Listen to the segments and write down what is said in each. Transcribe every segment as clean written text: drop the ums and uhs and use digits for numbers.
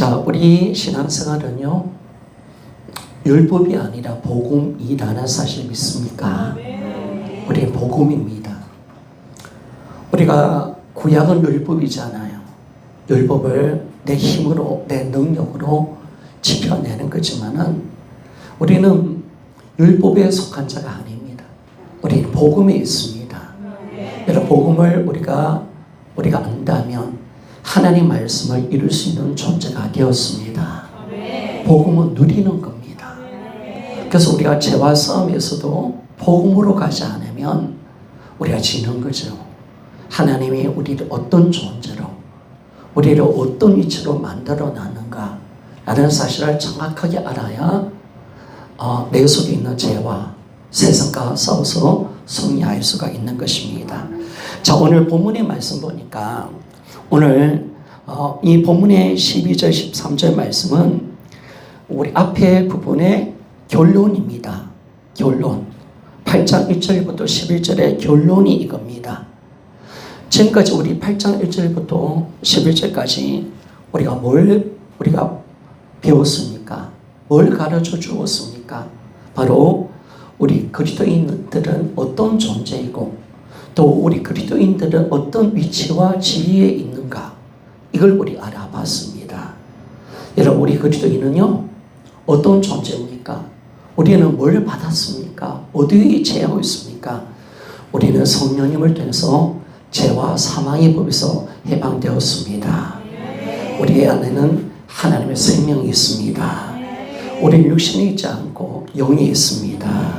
자, 우리 신앙생활은요, 율법이 아니라 복음이라는 사실 믿습니까? 우리는 복음입니다. 우리가 구약은 율법이잖아요. 율법을 내 힘으로, 내 능력으로 지켜내는 거지만은 우리는 율법에 속한 자가 아닙니다. 우리는 복음에 있습니다. 여러분, 복음을 우리가 안다면 하나님 말씀을 이룰 수 있는 존재가 되었습니다. 복음은 누리는 겁니다. 그래서 우리가 죄와 싸움에서도 복음으로 가지 않으면 우리가 지는 거죠. 하나님이 우리를 어떤 존재로, 우리를 어떤 위치로 만들어 놨는가 라는 사실을 정확하게 알아야 내 속에 있는 죄와 세상과 싸워서 승리할 수가 있는 것입니다. 자, 오늘 본문의 말씀 보니까 오늘 이 본문의 12절 13절 말씀은 우리 앞에 부분의 결론입니다. 결론. 8장 1절부터 11절의 결론이 이겁니다. 지금까지 우리 8장 1절부터 11절까지 우리가 배웠습니까? 뭘 가르쳐 주었습니까? 바로 우리 그리스도인들은 어떤 존재이고 또 우리 그리스도인들은 어떤 위치와 지위에 있는가, 이걸 우리 알아봤습니다. 여러분, 우리 그리스도인은요 어떤 존재입니까? 우리는 뭘 받았습니까? 어디에 처하고 있습니까? 우리는 성령님을 통해서 죄와 사망의 법에서 해방되었습니다. 우리 안에는 하나님의 생명이 있습니다. 우리는 육신이 있지 않고 영이 있습니다.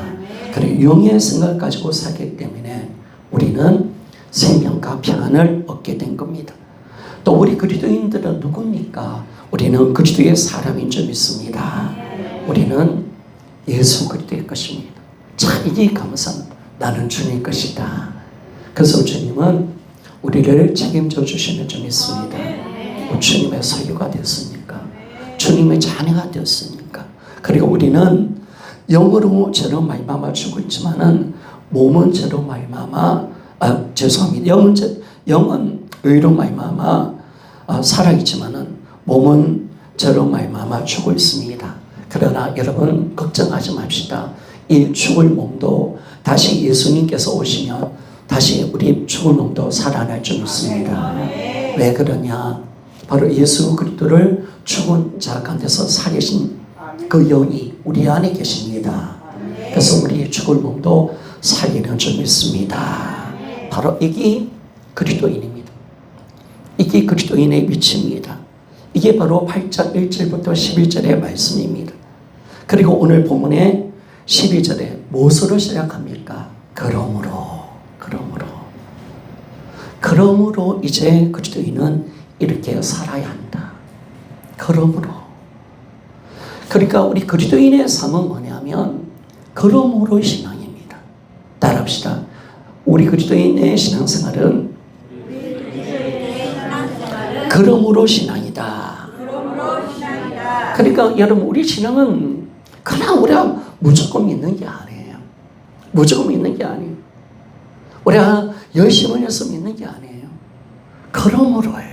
그리고 영의 생각을 가지고 살기 때문에 우리는 생명과 평안을 얻게 된 겁니다. 또 우리 그리스도인들은 누굽니까? 우리는 그리스도의 사람인 줄 믿습니다. 우리는 예수 그리스도의 것입니다. 참 이게 감사합니다. 나는 주님 것이다. 그래서 주님은 우리를 책임져 주시는 줄 믿습니다. 주님의 소유가 되었으니까, 주님의 자녀가 되었으니까. 그리고 우리는 영으로 죄로 말미암아 죽고 있지만은 몸은 죄로 말미암아 죄송합니다. 영은 의로 말미암아 살아있지만은 몸은 죄로 말미암아 죽고 있습니다. 그러나 여러분 걱정하지 맙시다. 이 죽을 몸도 다시 예수님께서 오시면 다시 우리 죽을 몸도 살아날 줄 믿습니다. 왜 그러냐? 바로 예수 그리스도를 죽은 자 가운데서 살리신 그 영이 우리 안에 계십니다. 그래서 우리 죽을 몸도 살리는 줄 믿습니다. 바로 이게 그리스도인입니다. 이게 그리스도인의 위치입니다. 이게 바로 8장 1절부터 11절의 말씀입니다. 그리고 오늘 본문의 12절에 무엇으로 시작합니까? 그러므로 이제 그리스도인은 이렇게 살아야 한다. 그러니까 우리 그리스도인의 삶은 뭐냐면 그러므로 신앙입니다. 따라합시다. 우리 그리스도인의 신앙생활은 그러므로 신앙이다. 그러니까 여러분, 우리 신앙은 그냥 우리가 무조건 믿는 게 아니에요. 무조건 믿는 게 아니에요. 우리가 열심을 해서 믿는 게 아니에요. 그러므로예요.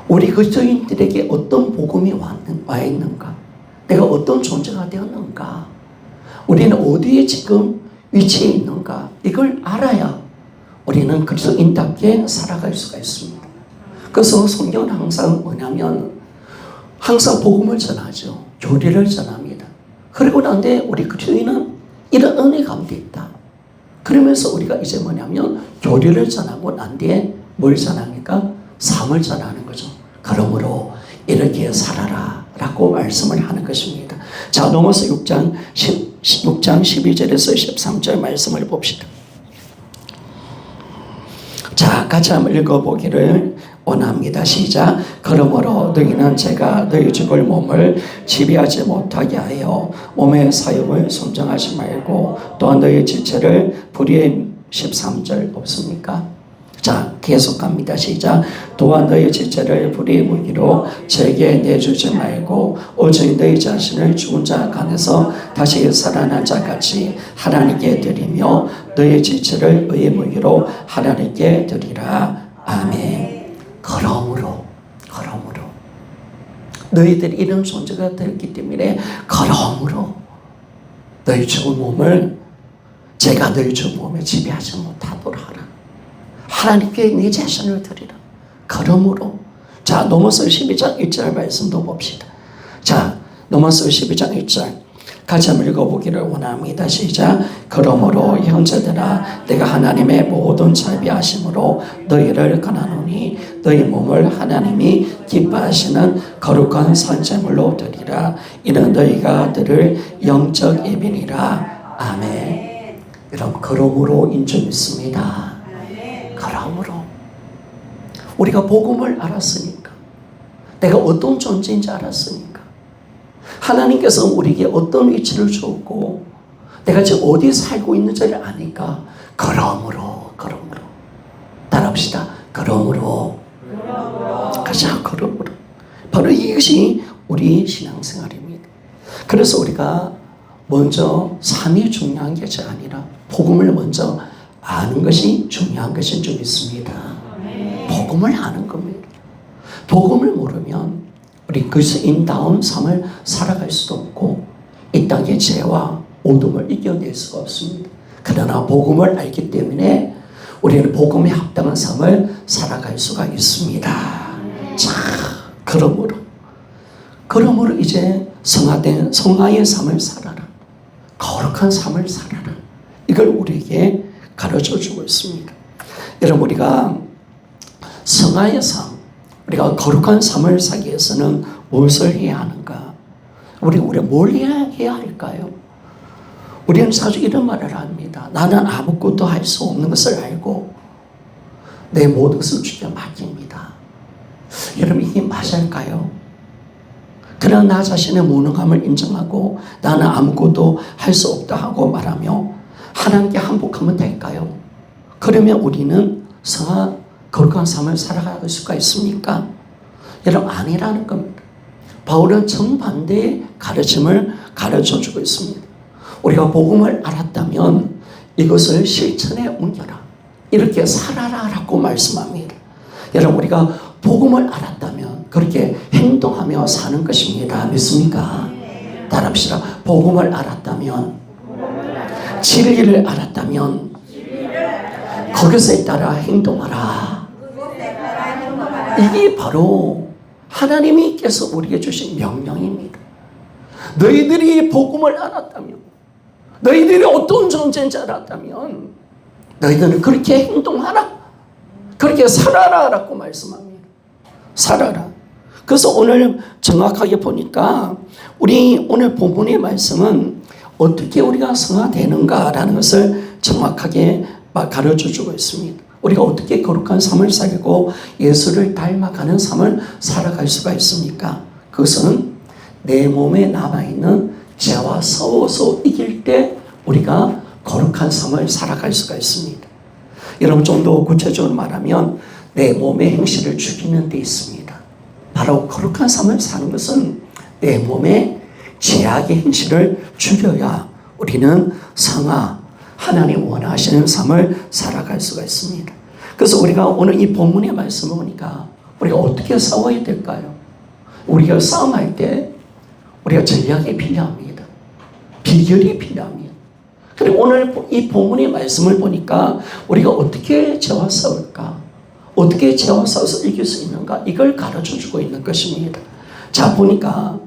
우리 그리스도인들에게 어떤 복음이 와 있는가? 내가 어떤 존재가 되었는가? 우리는 어디에 지금 위치해 있는가? 이걸 알아야 우리는 그리스도인답게 살아갈 수가 있습니다. 그래서 성경은 항상 뭐냐면 항상 복음을 전하죠. 교리를 전합니다. 그리고 난데 우리 그리스도인은 이런 은혜 가운데 있다. 그러면서 우리가 이제 뭐냐면 교리를 전하고 난 뒤에 뭘 전합니까? 삶을 전하는 거죠. 그러므로 이렇게 살아라 라고 말씀을 하는 것입니다. 자, 넘어서 6장 12절에서 13절 말씀을 봅시다. 자, 같이 한번 읽어보기를 원합니다. 시작. 그러므로 너희는 제가 너희 죽을 몸을 지배하지 못하게 하여 몸의 사욕을 순종하지 말고 또한 너희 지체를 불의에 13절 없습니까? 자, 계속 갑니다. 시작. 또한 너희 지체를 불의의 무기로 제게 내주지 말고 오직 너희 자신을 죽은 자 간에서 다시 살아난 자 같이 하나님께 드리며 너희 지체를 의의 무기로 하나님께 드리라. 아멘. 그러므로 너희들이 이런 존재가 되었기 때문에 그러므로 너희 죽은 몸을 제가 너희 죽은 몸에 지배하지 못하도록 하라. 하나님께 네 자신을 드리라. 그러므로 자 로마서 12장 1절 말씀도 봅시다. 자 로마서 12장 1절 같이 한번 읽어보기를 원합니다. 시작. 그러므로 형제들아 내가 하나님의 모든 자비하심으로 너희를 권하노니 너희 몸을 하나님이 기뻐하시는 거룩한 선제물로 드리라. 이는 너희가 드릴 영적 예배니라. 아멘. 여러분 그러므로 인줄 믿습니다. 그러므로 우리가 복음을 알았으니까 내가 어떤 존재인지 알았으니까 하나님께서 우리에게 어떤 위치를 주었고 내가 지금 어디에 살고 있는지를 아니까 그러므로 따라합시다. 그러므로 가자. 그러므로 바로 이것이 우리 신앙생활입니다. 그래서 우리가 먼저 삶이 중요한 것이 아니라 복음을 먼저 아는 것이 중요한 것인 줄 믿습니다. 복음을 아는 겁니다. 복음을 모르면 우리 그리스도인다운 삶을 살아갈 수도 없고 이 땅의 죄와 어둠을 이겨낼 수가 없습니다. 그러나 복음을 알기 때문에 우리는 복음에 합당한 삶을 살아갈 수가 있습니다. 자, 그러므로 이제 성화된 성화의 삶을 살아라. 거룩한 삶을 살아라. 이걸 우리에게 가르쳐 주고 있습니다. 여러분 우리가 성화의 삶 우리가 거룩한 삶을 살기 위해서는 무엇을 해야 하는가? 우리가 뭘 해야 할까요? 우리는 사실 이런 말을 합니다. 나는 아무것도 할 수 없는 것을 알고 내 모든 것을 주께 맡깁니다. 여러분 이게 맞을까요? 그러나 나 자신의 무능함을 인정하고 나는 아무것도 할 수 없다 하고 말하며 하나님께 항복하면 될까요? 그러면 우리는 거룩한 삶을 살아갈 수가 있습니까? 여러분 아니라는 겁니다. 바울은 정반대의 가르침을 가르쳐주고 있습니다. 우리가 복음을 알았다면 이것을 실천에 옮겨라. 이렇게 살아라 라고 말씀합니다. 여러분 우리가 복음을 알았다면 그렇게 행동하며 사는 것입니다. 믿습니까? 따라합시다. 복음을 알았다면 진리를 알았다면 그것에 따라 행동하라. 이게 바로 하나님께서 우리에게 주신 명령입니다. 너희들이 복음을 알았다면 너희들이 어떤 존재인지 알았다면 너희들은 그렇게 행동하라. 그렇게 살아라 라고 말씀합니다. 살아라. 그래서 오늘 정확하게 보니까 우리 오늘 본문의 말씀은 어떻게 우리가 성화되는가라는 것을 정확하게 가르쳐주고 있습니다. 우리가 어떻게 거룩한 삶을 살고 예수를 닮아가는 삶을 살아갈 수가 있습니까? 그것은 내 몸에 남아있는 죄와 싸워서 이길 때 우리가 거룩한 삶을 살아갈 수가 있습니다. 여러분 좀 더 구체적으로 말하면 내 몸의 행실을 죽이는 데 있습니다. 바로 거룩한 삶을 사는 것은 내 몸의 죄악의 행실을 죽여야 우리는 성화, 하나님 원하시는 삶을 살아갈 수가 있습니다. 그래서 우리가 오늘 이 본문의 말씀을 보니까 우리가 어떻게 싸워야 될까요? 우리가 싸움할 때 우리가 전략이 필요합니다. 비결이 필요합니다. 그리고 오늘 이 본문의 말씀을 보니까 우리가 어떻게 죄와 싸울까? 어떻게 죄와 싸워서 이길 수 있는가? 이걸 가르쳐주고 있는 것입니다. 자 보니까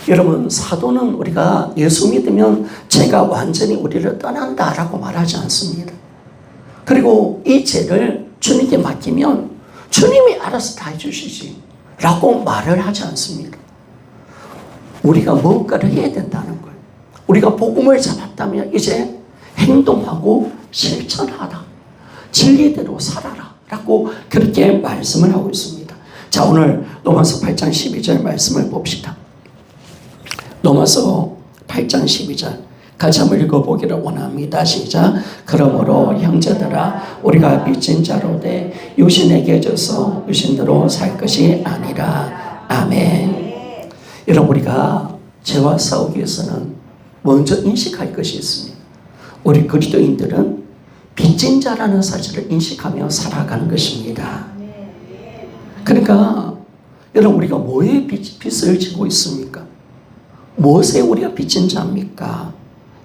여러분 사도는 우리가 예수 믿으면 죄가 완전히 우리를 떠난다라고 말하지 않습니다. 그리고 이 죄를 주님께 맡기면 주님이 알아서 다 해주시지 라고 말을 하지 않습니다. 우리가 뭔가를 해야 된다는 거예요. 우리가 복음을 잡았다면 이제 행동하고 실천하라. 진리대로 살아라 라고 그렇게 말씀을 하고 있습니다. 자 오늘 로마서 8장 12절 말씀을 봅시다. 로마서 8장 12절 같이 한번 읽어보기를 원합니다. 시작. 그러므로 형제들아 우리가 빚진 자로 돼 육신에게 져서 육신대로 살 것이 아니라. 아멘. 여러분 우리가 죄와 싸우기 위해서는 먼저 인식할 것이 있습니다. 우리 그리스도인들은 빚진 자라는 사실을 인식하며 살아가는 것입니다. 그러니까 여러분 우리가 뭐에 빚을 지고 있습니까? 무엇에 우리가 빚진 자입니까?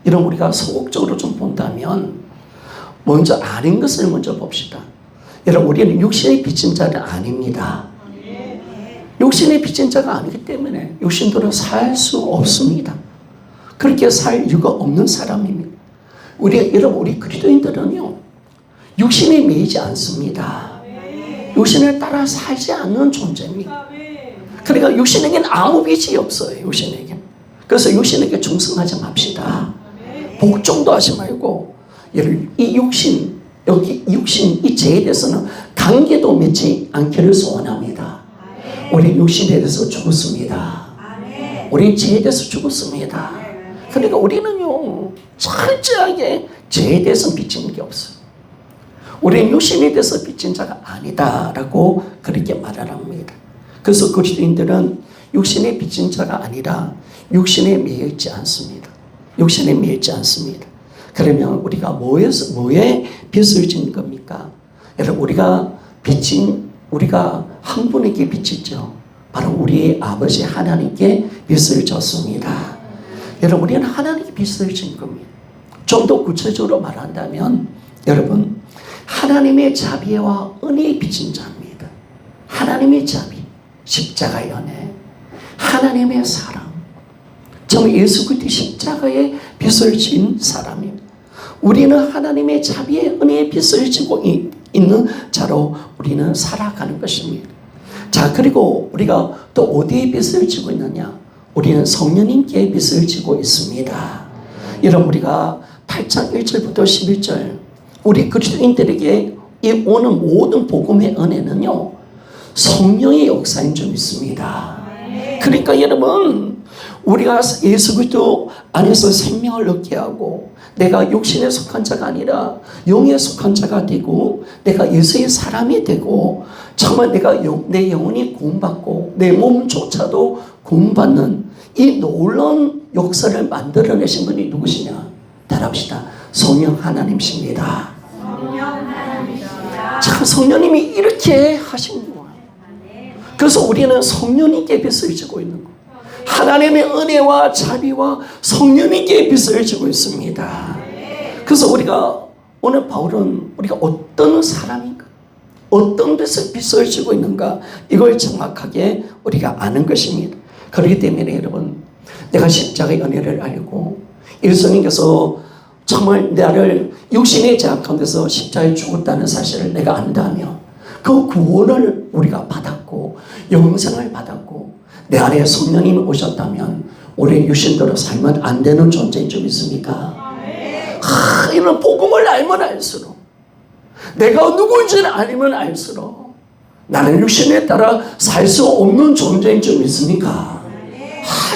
이런 우리가 소극적으로 좀 본다면 먼저 아닌 것을 먼저 봅시다. 여러분 우리는 육신의 빚진 자는 아닙니다. 육신의 빚진 자가 아니기 때문에 육신대로 살 수 없습니다. 그렇게 살 이유가 없는 사람입니다. 여러분 우리 그리스도인들은요 육신에 매이지 않습니다. 육신을 따라 살지 않는 존재입니다. 그러니까 육신에게는 아무 빚이 없어요. 육신에게는. 그래서 육신에게 충성하지 맙시다. 복종도 하지 말고 이 육신 여기 육신 이 죄에 대해서는 관계도 맺지 않기를 소원합니다. 우리 육신에 대해서 죽었습니다. 우리 죄에 대해서 죽었습니다. 그러니까 우리는요 철저하게 죄에 대해서 빚지는 게 없어요. 우리는 육신에 대해서 빚진 자가 아니다라고 그렇게 말을 합니다. 그래서 그리스도인들은 육신에 빚진 자가 아니라 육신에 매여 있지 않습니다. 육신에 매여 있지 않습니다. 그러면 우리가 뭐에 빚을 진 겁니까? 여러분 우리가 한 분에게 빚이죠. 바로 우리 아버지 하나님께 빚을 졌습니다. 여러분 우리는 하나님께 빚을 진 겁니다. 좀 더 구체적으로 말한다면 여러분 하나님의 자비와 은혜에 빚진 자입니다. 하나님의 자비, 십자가의 은혜, 하나님의 사랑, 정말 예수 그리스도의 십자가에 빚을 진 사람입니다. 우리는 하나님의 자비의 은혜에 빚을 지고 있는 자로 우리는 살아가는 것입니다. 자, 그리고 우리가 또 어디에 빚을 지고 있느냐? 우리는 성령님께 빚을 지고 있습니다. 여러분 우리가 8장 1절부터 11절 우리 그리스도인들에게 이 오는 모든 복음의 은혜는요 성령의 역사인 줄 믿습니다. 그러니까 여러분 우리가 예수 그리스도 안에서 생명을 얻게 하고 내가 육신에 속한 자가 아니라 영에 속한 자가 되고 내가 예수의 사람이 되고 정말 내 영혼이 구원받고 내 몸조차도 구원받는 이 놀라운 역사를 만들어내신 분이 누구시냐? 따라합시다. 성령 하나님이십니다. 참 성령님이 이렇게 하신 거예요. 그래서 우리는 성령님께 빚을 지고 있는 거예요. 하나님의 은혜와 자비와 성령님께 빚을 지고 있습니다. 그래서 우리가 오늘 바울은 우리가 어떤 사람인가, 어떤 빚을 지고 있는가 이걸 정확하게 우리가 아는 것입니다. 그렇기 때문에 여러분 내가 십자가의 은혜를 알고 예수님께서 정말 나를 육신의 죄악 가운데서 십자가에 죽었다는 사실을 내가 안다면 그 구원을 우리가 받았고 영생을 받았고 내 안에 성령님이 오셨다면 우리 육신대로 살면 안 되는 존재인 줄 믿습니까? 이런 복음을 알면 알수록 내가 누구인지를 알면 알수록 나는 육신에 따라 살 수 없는 존재인 줄 믿습니까?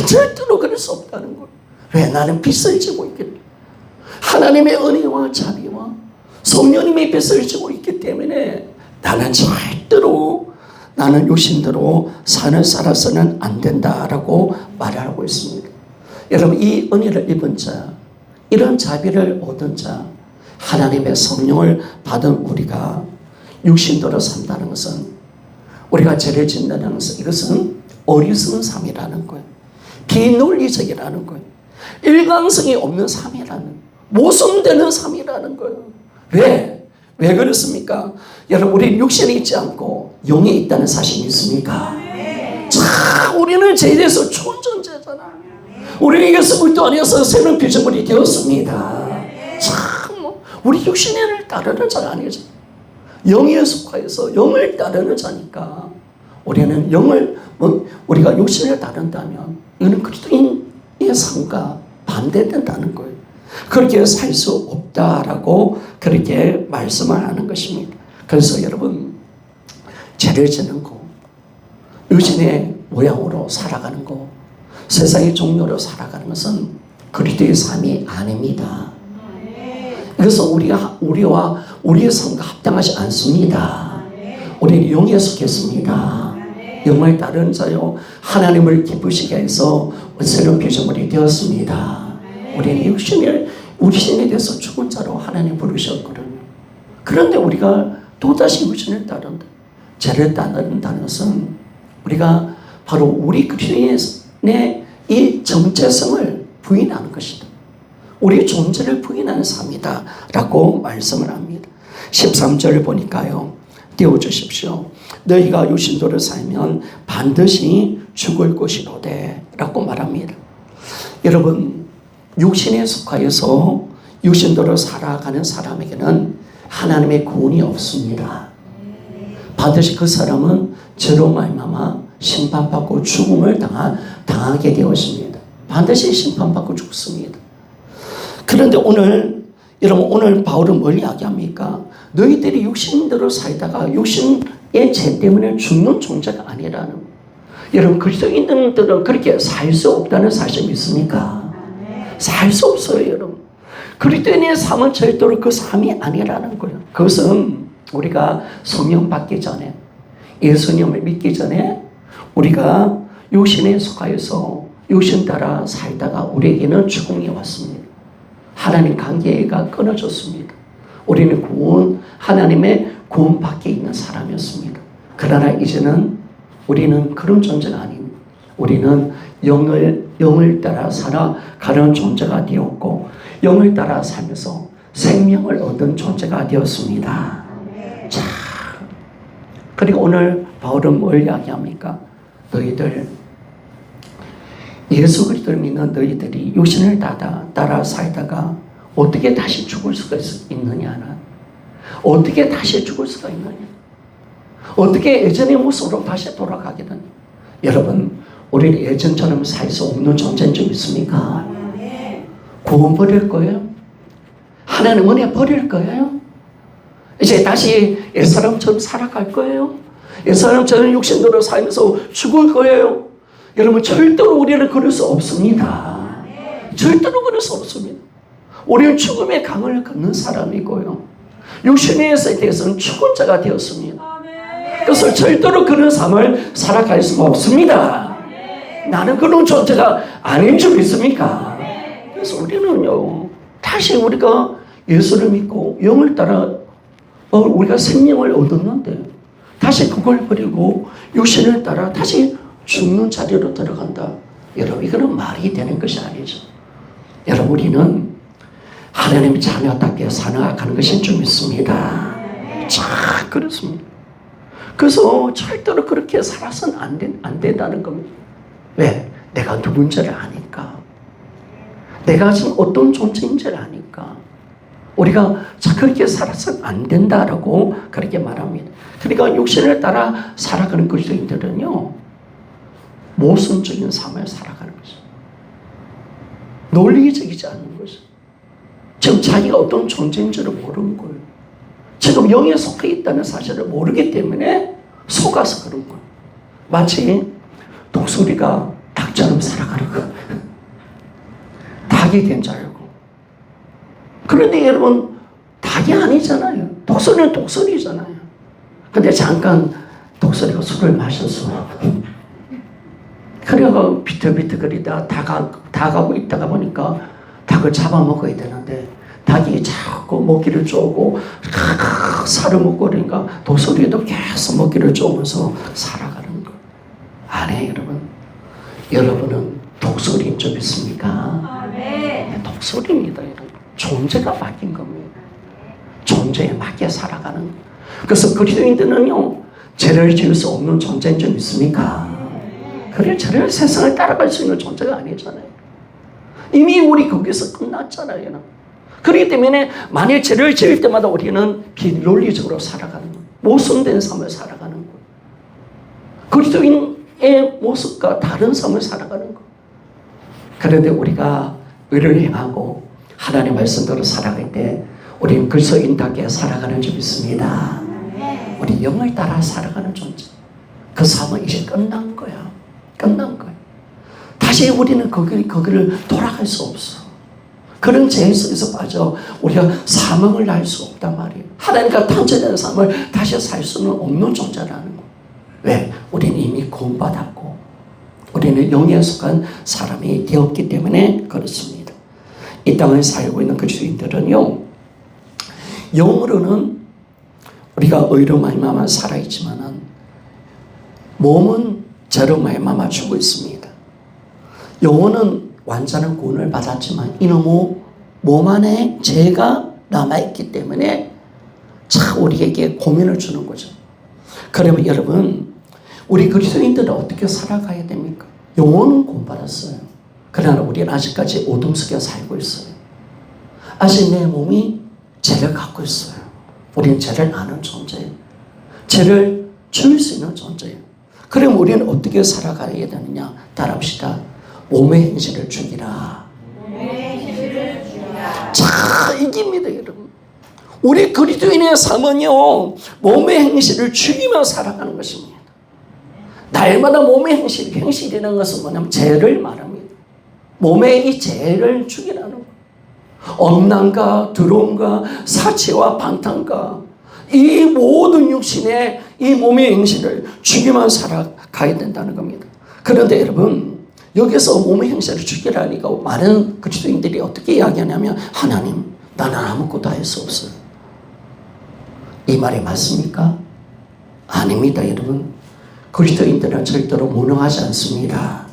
절대로 그럴 수 없다는 거예요. 왜? 나는 빚을 지고 있기 때문에 하나님의 은혜와 자비와 성령님의 빚을 지고 있기 때문에 나는 절대로 나는 육신대로 살아서는 안 된다라고 말하고 있습니다. 여러분 이 은혜를 입은 자 이런 자비를 얻은 자 하나님의 성령을 받은 우리가 육신대로 산다는 것은 우리가 죄를 짓는다는 것은 이것은 어리석은 삶이라는 거예요. 비논리적이라는 거예요. 일관성이 없는 삶이라는 모순되는 삶이라는 거예요. 왜? 왜 그렇습니까? 여러분 우리 육신에 있지 않고 영에 있다는 사실이 있습니까? 자, 우리는 죄에 대해서 좋은 존재잖아. 우리는 예수 그리스도 안에서 새로운 피조물이 되었습니다. 참 우리 육신을 따르는 자가 아니죠. 영에 속하여서 영을 따르는 자니까 우리는 우리가 육신을 따른다면 이는 그리스도인의 삶과 반대된다는 거예요. 그렇게 살 수 없다라고 그렇게 말씀을 하는 것입니다. 그래서 여러분 죄를 짓는 거 육신의 모양으로 살아가는 거 세상의 종교로 살아가는 것은 그리스도의 삶이 아닙니다. 그래서 우리와 우리의 삶과 합당하지 않습니다. 우리는 영에 속했습니다. 영을 따르는 자요 하나님을 기쁘시게 해서 새로운 피조물이 되었습니다. 우리는 육신에 대해서 죽은 자로 하나님 부르셨거든요. 그런데 우리가 또다시 육신을 따른다. 죄를 따른다는 것은 우리가 바로 우리 그리스도인의 이 정체성을 부인하는 것이다. 우리 존재를 부인하는 삶이다 라고 말씀을 합니다. 13절을 보니까요. 띄워주십시오. 너희가 육신대로 살면 반드시 죽을 것이로되 라고 말합니다. 여러분, 육신에 속하여서 육신대로 살아가는 사람에게는 하나님의 구원이 없습니다. 반드시 그 사람은 저로 말미암아 심판받고 죽음을 당하게 되었습니다. 반드시 심판받고 죽습니다. 그런데 여러분 오늘 바울은 뭘 이야기합니까? 너희들이 육신대로 살다가 육신의 죄 때문에 죽는 존재가 아니라는 거예요. 여러분 그리스도인들은 그렇게 살 수 없다는 사실 믿습니까? 살 수 없어요, 여러분. 그리스도인의 삶은 절대로 그 삶이 아니라는 거예요. 그것은 우리가 성령 받기 전에, 예수님을 믿기 전에 우리가 육신에 속하여서 육신 따라 살다가 우리에게는 죽음이 왔습니다. 하나님 관계가 끊어졌습니다. 우리는 하나님의 구원 밖에 있는 사람이었습니다. 그러나 이제는 우리는 그런 존재가 아닙니다. 우리는 영을 따라 살아가는 존재가 되었고 영을 따라 살면서 생명을 얻은 존재가 되었습니다. 자, 그리고 오늘 바울은 뭘 이야기합니까? 너희들 예수 그리스도를 믿는 너희들이 육신을 따라 살다가 어떻게 다시 죽을 수가 있느냐는, 어떻게 다시 죽을 수가 있느냐, 어떻게 예전의 모습으로 다시 돌아가게 되느냐. 여러분, 우리는 예전처럼 살 수 없는 존재인 줄 믿습니까? 구원 버릴 거예요? 하나님 은혜 버릴 거예요? 이제 다시 옛사람처럼 살아갈 거예요? 옛사람처럼 육신대로 살면서 죽을 거예요? 여러분 절대로 우리는 그럴 수 없습니다. 절대로 그럴 수 없습니다. 우리는 죽음의 강을 걷는 사람이고요. 육신에 대해서는 죽은 자가 되었습니다. 그래서 절대로 그런 삶을 살아갈 수가 없습니다. 나는 그런 존재가 아닌 줄 믿습니까? 그래서 우리는요, 다시 우리가 예수를 믿고 영을 따라 우리가 생명을 얻었는데 다시 그걸 버리고 육신을 따라 다시 죽는 자리로 들어간다. 여러분, 이거는 말이 되는 것이 아니죠. 여러분, 우리는 하나님의 자녀답게 살아가는 것인 줄 믿습니다. 자, 그렇습니다. 그래서 절대로 그렇게 살아서는 안 된다는 겁니다. 왜? 내가 누군지를 아니까. 내가 지금 어떤 존재인지를 아니까. 우리가 그렇게 살아서는 안 된다라고 그렇게 말합니다. 그러니까 육신을 따라 살아가는 그리스도인들은요, 모순적인 삶을 살아가는 거죠. 논리적이지 않는 거죠. 지금 자기가 어떤 존재인지를 모르는 거예요. 지금 영에 속해 있다는 사실을 모르기 때문에 속아서 그런 거예요. 마치 독수리가 닭처럼 살아가는 거예요. 닭이 된 줄 알고. 그런데 여러분, 닭이 아니잖아요. 독수리는 독수리잖아요. 근데 잠깐 독수리가 술을 마셨어. 그래가 비틀비틀거리다 닭하고 있다가 보니까 닭을 잡아먹어야 되는데 닭이 자꾸 먹기를 쪼고 살을 먹고 그러니까 독수리도 계속 먹기를 쪼면서 살아가는 거. 아니에요, 여러분. 여러분은 독수리인 줄 믿습니까? 네, 독수리입니다, 여러분. 존재가 바뀐 겁니다. 존재에 맞게 살아가는 거. 그래서 그리스도인들은요, 죄를 지을 수 없는 존재인 줄 믿습니까? 그래, 죄를 세상을 따라갈 수 있는 존재가 아니잖아요. 이미 우리 거기서 끝났잖아요. 그렇기 때문에 만일 죄를 지을 때마다 우리는 비논리적으로 살아가는 거예요. 모순된 삶을 살아가는 거예요. 그리스도인의 모습과 다른 삶을 살아가는 거예요. 그런데 우리가 의를 행하고 하나님의 말씀대로 살아갈 때 우리는 그리스도인답게 살아가는 줄 믿습니다. 우리 영을 따라 살아가는 존재. 그 삶은 이제 끝난 거야. 끝난 거야. 다시 우리는 거기를 돌아갈 수 없어. 그런 죄 속에서 빠져 우리가 사망을 날 수 없단 말이에요. 하나님과 단절된 삶을 다시 살 수는 없는 존재라는 거예요. 왜? 우리는 이미 구원받았고 우리는 영에 속한 사람이 되었기 때문에 그렇습니다. 이 땅을 살고 있는 그리스도인들은요, 영으로는 우리가 의로 말미암아 살아있지만은 몸은 죄로 말미암아 죽고 있습니다. 영혼은 완전한 구원을 받았지만 이놈의 몸 안에 죄가 남아있기 때문에 참 우리에게 고민을 주는 거죠. 그러면 여러분, 우리 그리스도인들은 어떻게 살아가야 됩니까? 영혼은 구원받았어요. 그러나 우리는 아직까지 어둠 속에 살고 있어요. 아직 내 몸이 죄를 갖고 있어요. 우리는 죄를 아는 존재예요. 죄를 죽일 수 있는 존재예요. 그럼 우리는 어떻게 살아가야 되느냐? 따라합시다. 몸의 행실을 죽이라. 자, 이깁니다, 여러분. 우리 그리스도인의 삶은요, 몸의 행실을 죽이며 살아가는 것입니다. 날마다 몸의 행실이라는 것은 뭐냐면 죄를 말합니다. 몸의 이 죄를 죽이라는 거예요. 엄난과 더러움과 사치와 방탕과 이 모든 육신의 이 몸의 행실을 죽이며 살아가야 된다는 겁니다. 그런데 여러분, 여기서 몸의 행실을 죽이라니까 많은 그리스도인들이 어떻게 이야기하냐면, 하나님, 나는 아무것도 할 수 없어요. 이 말이 맞습니까? 아닙니다, 여러분. 그리스도인들은 절대로 무능하지 않습니다.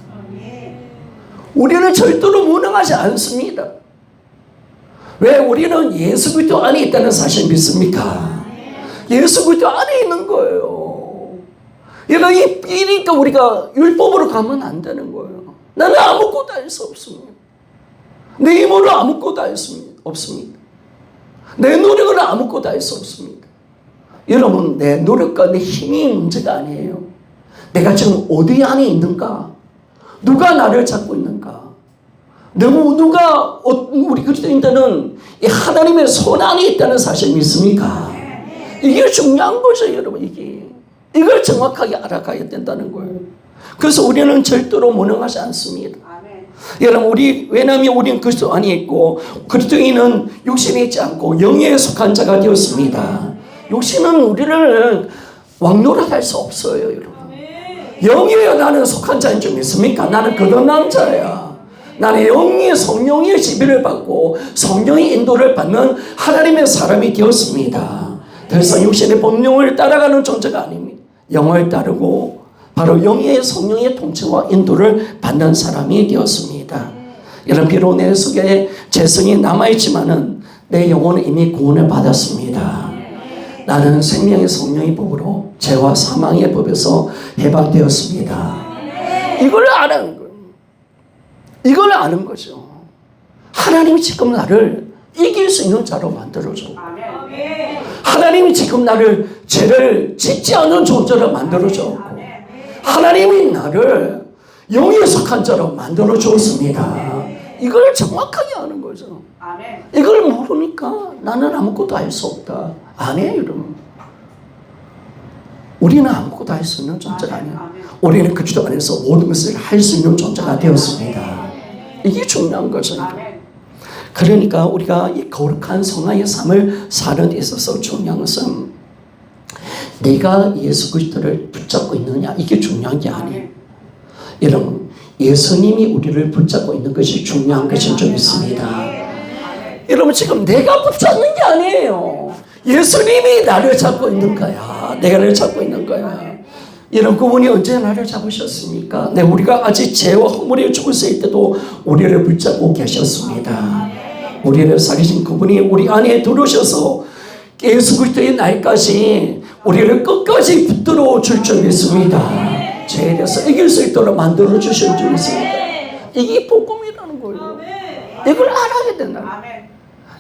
우리는 절대로 무능하지 않습니다. 왜? 우리는 예수 그리스도 안에 있다는 사실 믿습니까? 예수 그리스도 안에 있는 거예요. 이러니까 우리가 율법으로 가면 안 되는 거예요. 나는 아무것도 할 수 없습니다. 내 힘으로 아무것도 할 수 없습니다. 내 노력으로 아무것도 할 수 없습니다. 여러분, 내 노력과 내 힘이 문제가 아니에요. 내가 지금 어디 안에 있는가? 누가 나를 잡고 있는가? 우리 그리스도인들은 하나님의 손 안에 있다는 사실 믿습니까? 이게 중요한 거죠, 여러분. 이걸 정확하게 알아가야 된다는 거예요. 그래서 우리는 절대로 무능하지 않습니다. 여러분, 왜냐하면 우리는 그리스도 안에 있고, 그리스도인은 육신에 있지 않고 영에 속한 자가 되었습니다. 육신은 우리를 왕노릇할 수 없어요, 여러분. 영이에요. 나는 속한 자인 줄 믿습니까? 나는 거듭난 자야. 나는 성령의 지배를 받고 성령의 인도를 받는 하나님의 사람이 되었습니다. 더 이상 육신의 본능을 따라가는 존재가 아닙니다. 영을 따르고 바로 영의 성령의 통치와 인도를 받는 사람이 되었습니다. 여러분, 비록 내 속에 죄성이 남아있지만은 내 영혼은 이미 구원을 받았습니다. 나는 생명의 성령의 법으로 죄와 사망의 법에서 해방되었습니다. 이걸 아는 거예요. 이걸 아는 거죠. 하나님이 지금 나를 이길 수 있는 자로 만들어줘. 하나님이 지금 나를 죄를 짓지 않는 존재로 만들어줘. 하나님이 나를 영에 속한 자로 만들어 주었습니다. 이걸 정확하게 아는 거죠. 이걸 모르니까 나는 아무것도 할 수 없다. 아니에요, 여러분. 우리는 아무것도 할 수 있는 존재가 아니에요. 우리는 그리스도 안에서 모든 것을 할 수 있는 존재가 되었습니다. 이게 중요한 거죠. 그러니까 우리가 이 거룩한 성화의 삶을 사는 데 있어서 중요한 것은 내가 예수 그리스도를 붙잡고 있느냐, 이게 중요한 게 아니에요. 여러분, 예수님이 우리를 붙잡고 있는 것이 중요한 것인 줄 믿습니다. 여러분, 지금 내가 붙잡는 게 아니에요. 예수님이 나를 잡고 있는 거야. 내가 나를 잡고 있는 거야. 여러분, 그분이 언제 나를 잡으셨습니까? 네, 우리가 아직 죄와 허물에 죽었을 때도 우리를 붙잡고 계셨습니다. 우리를 살리신 그분이 우리 안에 들어오셔서 예수 그리스도의 날까지 우리를 끝까지 붙들어 줄 줄 믿습니다. 죄에 대해서 이길 수 있도록 만들어 주실 줄 믿습니다. 이게 복음이라는 거예요. 이걸 알아야 된다.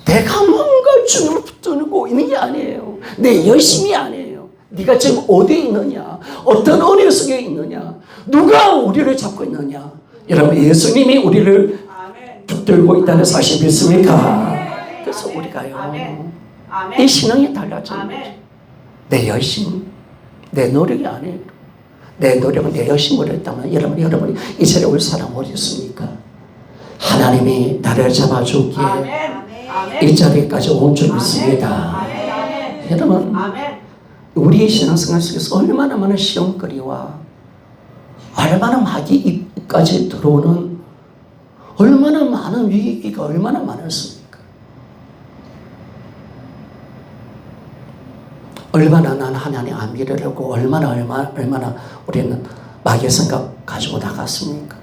내가 뭔가 주님을 붙들고 있는 게 아니에요. 내 열심이 아니에요. 네가 지금 어디에 있느냐, 어떤 은혜 속에 있느냐, 누가 우리를 잡고 있느냐. 여러분, 예수님이 우리를 붙들고 있다는 사실 믿습니까? 그래서 우리가요, 이 신앙이 달라지는 거죠. 내 열심, 내 노력이 아니에요. 내 노력은 내 열심으로 했다면 여러분이 이 자리에 올 사람 어디 있습니까? 하나님이 나를 잡아주기에 이 자리까지 온 줄 믿습니다. 여러분, 우리 신앙생활 속에서 얼마나 많은 시험거리와 얼마나 마귀 입까지 들어오는 얼마나 많은 위기가 얼마나 많았습니까? 얼마나 난 하나님 안 믿으려고 얼마나 우리는 마귀의 생각 가지고 나갔습니까?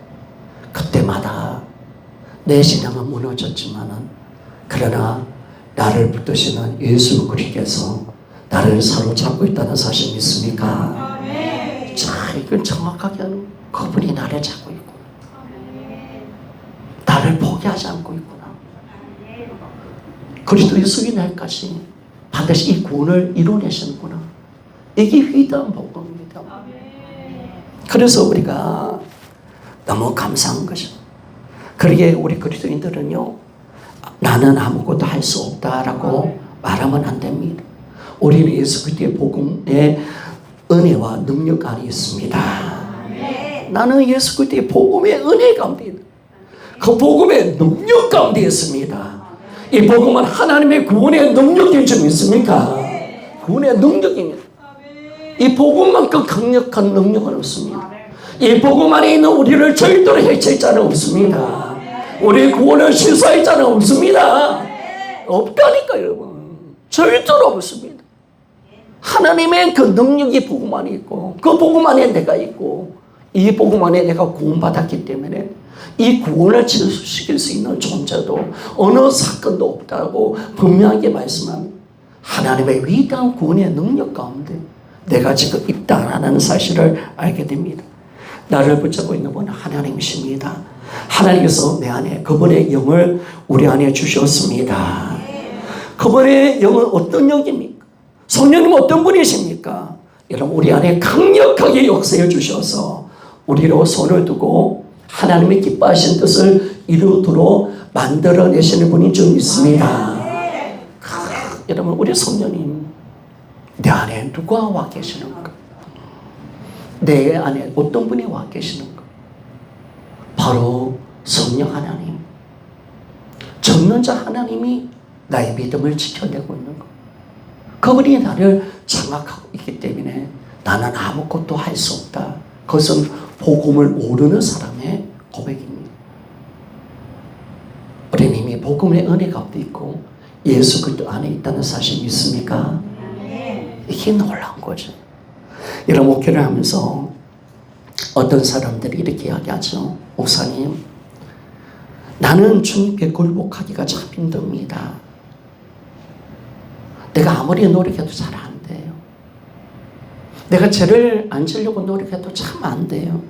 그때마다 내 신앙은 무너졌지만은 그러나 나를 붙드시는 예수 그리스도께서 나를 사로잡고 있다는 사실 믿습니까? 자, 이걸 정확하게 하는 그분이 나를 잡고 있구나. 나를 포기하지 않고 있구나. 그리스도 예수의 날까지 반드시 이 구원을 이루어내시는구나. 이게 위대한 복음입니다. 그래서 우리가 너무 감사한 것이죠. 그러기에 우리 그리스도인들은요, 나는 아무것도 할 수 없다라고 말하면 안 됩니다. 우리는 예수 그리스도의 복음의 은혜와 능력 안에 있습니다. 나는 예수 그리스도의 복음의 은혜 가운데, 그 복음의 능력 가운데 있습니다. 이 복음은 하나님의 구원의 능력인 줄 믿습니까? 구원의 능력입니다. 이 복음만큼 강력한 능력은 없습니다. 이 복음 안에 있는 우리를 절대로 해칠 자는 없습니다. 우리 구원을 실수할 자는 없습니다. 없다니까 여러분. 절대로 없습니다. 하나님의 그 능력이 복음 안에 있고 그 복음 안에 내가 있고 이 복음 안에 내가 구원받았기 때문에 이 구원을 지속시킬 수 있는 존재도 어느 사건도 없다고 분명하게 말씀합니다. 하나님의 위대한 구원의 능력 가운데 내가 지금 있다라는 사실을 알게 됩니다. 나를 붙잡고 있는 분은 하나님이십니다. 하나님께서 내 안에 그분의 영을 우리 안에 주셨습니다. 그분의 영은 어떤 영입니까? 성령님은 어떤 분이십니까? 여러분, 우리 안에 강력하게 역사해 주셔서 우리로 손을 두고 하나님의 기뻐하신 뜻을 이루도록 만들어내시는 분인 줄 믿습니다. 여러분, 우리 성령님 내 안에 누가 와 계시는가? 내 안에 어떤 분이 와 계시는가? 바로 성령 하나님, 전능자 하나님이 나의 믿음을 지켜내고 있는 것. 그분이 나를 장악하고 있기 때문에 나는 아무것도 할 수 없다. 그것은 복음을 모르는 사람의 고백입니다. 우리는 이미 복음의 은혜 가운데 있고 예수 그리스도 안에 있다는 사실 믿습니까? 이게 놀라운 거죠. 이런 목회를 하면서 어떤 사람들이 이렇게 이야기하죠. 목사님, 나는 주님께 굴복하기가 참 힘듭니다. 내가 아무리 노력해도 잘 안 돼요. 내가 죄를 안 지려고 노력해도 참 안 돼요.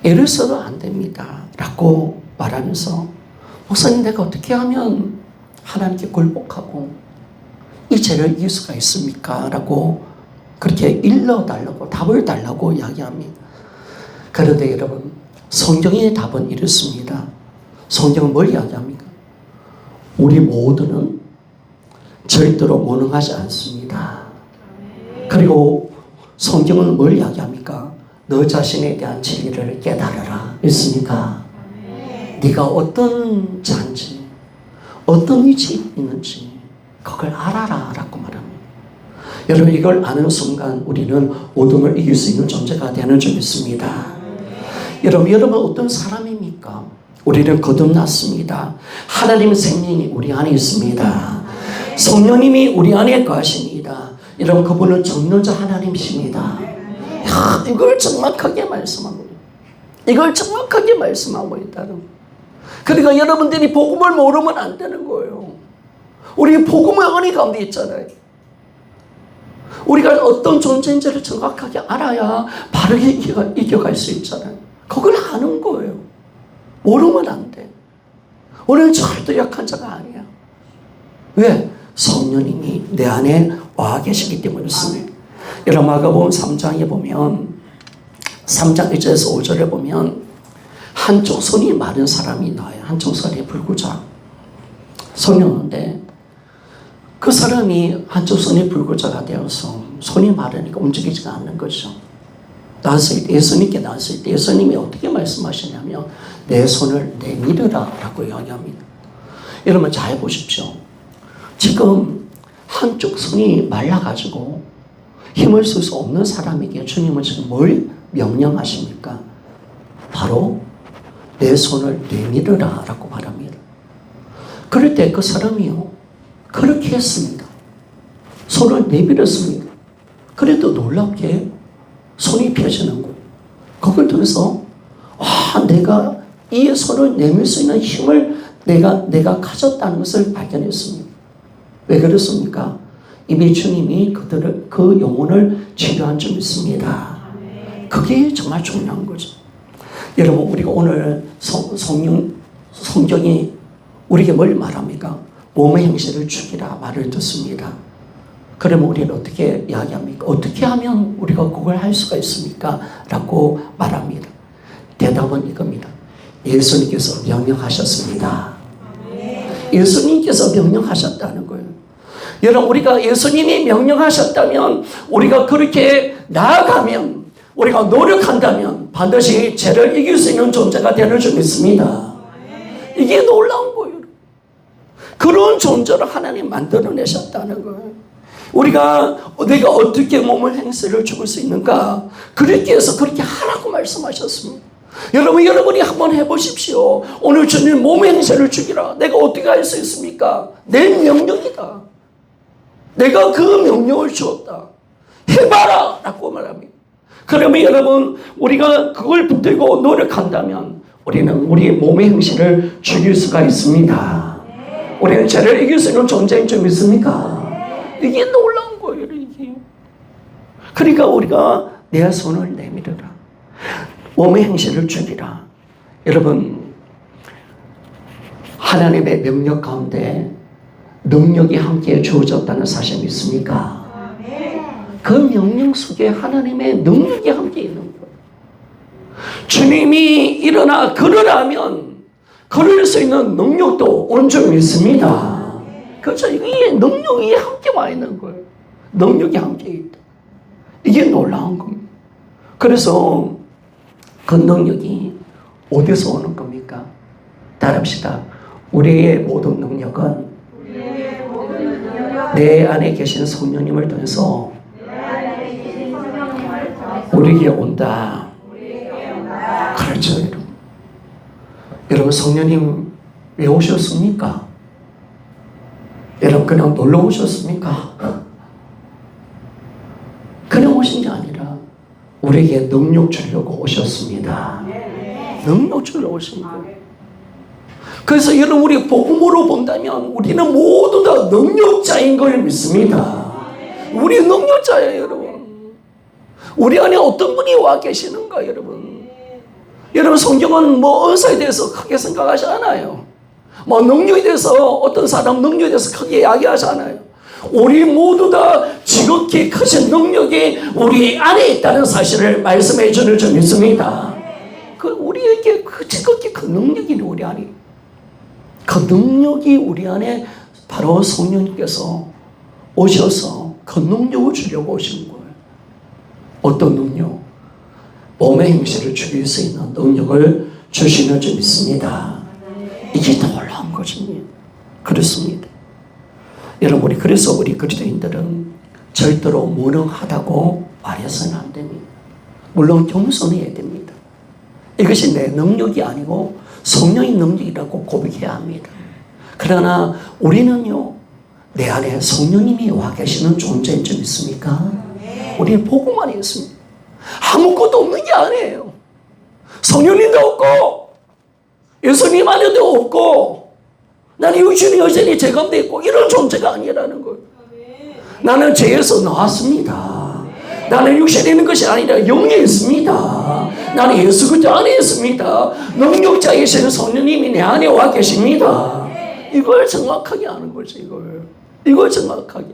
애를 써도 안 됩니다. 라고 말하면서 목사님, 내가 어떻게 하면 하나님께 굴복하고 이 죄를 이길 수가 있습니까? 라고 그렇게 일러달라고 답을 달라고 이야기합니다. 그런데 여러분, 성경의 답은 이렇습니다. 성경은 뭘 이야기합니까? 우리 모두는 절대로 무능하지 않습니다. 그리고 성경은 뭘 이야기합니까? 너 자신에 대한 진리를 깨달아라. 있습니까? 네가 어떤 자인지, 어떤 위치에 있는지 그걸 알아라 라고 말합니다. 여러분, 이걸 아는 순간 우리는 어둠을 이길 수 있는 존재가 되는 줄 믿습니다. 여러분 어떤 사람입니까? 우리는 거듭났습니다. 하나님의 생명이 우리 안에 있습니다. 성령님이 우리 안에 거하십니다. 여러분, 그분은 전능자 하나님이십니다. 이걸 정확하게 말씀하고 이걸 정확하게 말씀하고 있다는. 그러니까 여러분들이 복음을 모르면 안 되는 거예요. 우리 복음의 은혜 가운데 있잖아요. 우리가 어떤 존재인지를 정확하게 알아야 바르게 이겨갈 수 있잖아요. 그걸 아는 거예요. 모르면 안 돼. 우리는 절대 약한 자가 아니야. 왜? 성령님이 내 안에 와 계시기 때문이었습니다. 여러분, 마가복음 3장에 보면 3장 1절에서 5절에 보면 한쪽 손이 마른 사람이 나와요. 한쪽 손이 불구자 손이 오는데 그 사람이 한쪽 손이 불구자가 되어서 손이 마르니까 움직이지가 않는 거죠. 나왔을 때, 예수님께 나왔을 때 예수님이 어떻게 말씀하시냐면 내 손을 내밀으라 라고 이야기합니다. 여러분, 잘 보십시오. 지금 한쪽 손이 말라가지고 힘을 쓸 수 없는 사람에게 주님은 지금 뭘 명령하십니까? 바로 내 손을 내밀으라 라고 말합니다. 그럴 때 그 사람이요, 그렇게 했습니다. 손을 내밀었습니다. 그래도 놀랍게 손이 펴지는 거예요. 그걸 통해서 내가 이 손을 내밀 수 있는 힘을 내가 가졌다는 것을 발견했습니다. 왜 그렇습니까? 이미 주님이 그 영혼을 치료한 줄 믿습니다. 그게 정말 중요한 거죠. 여러분, 우리가 오늘 성경이 우리에게 뭘 말합니까? 몸의 행실을 죽이라 말을 듣습니다. 그러면 우리는 어떻게 이야기합니까? 어떻게 하면 우리가 그걸 할 수가 있습니까? 라고 말합니다. 대답은 이겁니다. 예수님께서 명령하셨습니다. 예수님께서 명령하셨다는 거예요. 여러분, 우리가 예수님이 명령하셨다면, 우리가 그렇게 나아가면, 우리가 노력한다면 반드시 죄를 이길 수 있는 존재가 되는 줄 믿습니다. 이게 놀라운 거예요. 그런 존재를 하나님 만들어내셨다는 거예요. 내가 어떻게 몸의 행실을 죽일 수 있는가? 그렇게 해서 그렇게 하라고 말씀하셨습니다. 여러분이 한번 해보십시오. 오늘 주님 몸의 행실을 죽이라. 내가 어떻게 할 수 있습니까? 내 명령이다. 내가 그 명령을 주었다. 해봐라! 라고 말합니다. 그러면 여러분, 우리가 그걸 붙들고 노력한다면 우리는 우리의 몸의 행실을 죽일 수가 있습니다. 우리는 죄를 이길 수 있는 존재인 줄 믿습니까? 이게 놀라운 거예요, 이게. 그러니까 우리가 내 손을 내밀어라. 몸의 행실을 죽이라. 여러분, 하나님의 명령 가운데 능력이 함께 주어졌다는 사실 믿습니까? 그 명령 속에 하나님의 능력이 함께 있는 거예요. 주님이 일어나 걸으라면 걸을 수 있는 능력도 온 줄 믿습니다. 그렇죠? 이게 능력이 함께 와 있는 거예요. 능력이 함께 있다. 이게 놀라운 겁니다. 그래서 그 능력이 어디서 오는 겁니까? 따라합시다. 우리의 모든 능력은 내 안에 계신 성령님을 통해서 우리에게 온다. 그렇죠, 여러분. 여러분, 성령님 왜 오셨습니까? 여러분, 그냥 놀러 오셨습니까? 그냥 오신 게 아니라 우리에게 능력 주려고 오셨습니다. 능력 주려고 오신 거예요. 그래서 여러분, 우리 복음으로 본다면 우리는 모두 다 능력자인 걸 믿습니다. 우리 능력자예요, 여러분. 우리 안에 어떤 분이 와 계시는가, 여러분. 여러분, 성경은 의사에 대해서 크게 생각하지 않아요. 능력에 대해서, 어떤 사람 능력에 대해서 크게 이야기하지 않아요. 우리 모두 다 지극히 크신 능력이 우리 안에 있다는 사실을 말씀해 주는 줄 믿습니다. 우리에게 지극히 큰 능력이 우리 안에. 그 능력이 우리 안에 바로 성령님께서 오셔서 그 능력을 주려고 오신 거예요. 어떤 능력? 몸의 행실을 죽일 수 있는 능력을 주시는 줄 믿습니다. 이게 놀라운 것입니다. 그렇습니다. 여러분, 그래서 우리 그리스도인들은 절대로 무능하다고 말해서는 안 됩니다. 물론 겸손해야 됩니다. 이것이 내 능력이 아니고 성령의 능력이라고 고백해야 합니다. 그러나 우리는요, 내 안에 성령님이 와 계시는 존재인 줄 믿습니까? 우리는 복음만 있습니다. 아무것도 없는 게 아니에요. 성령님도 없고 예수님 안에도 없고 나는 육신이 여전히 제 가운데 있고 이런 존재가 아니라는 거예요. 나는 죄에서 나왔습니다. 나는 육신에 있는 것이 아니라 영에 있습니다. 나는 예수 그리스도 안에 있습니다. 능력자이신 성령님이 내 안에 와 계십니다. 이걸 정확하게 아는 거죠. 이걸 정확하게.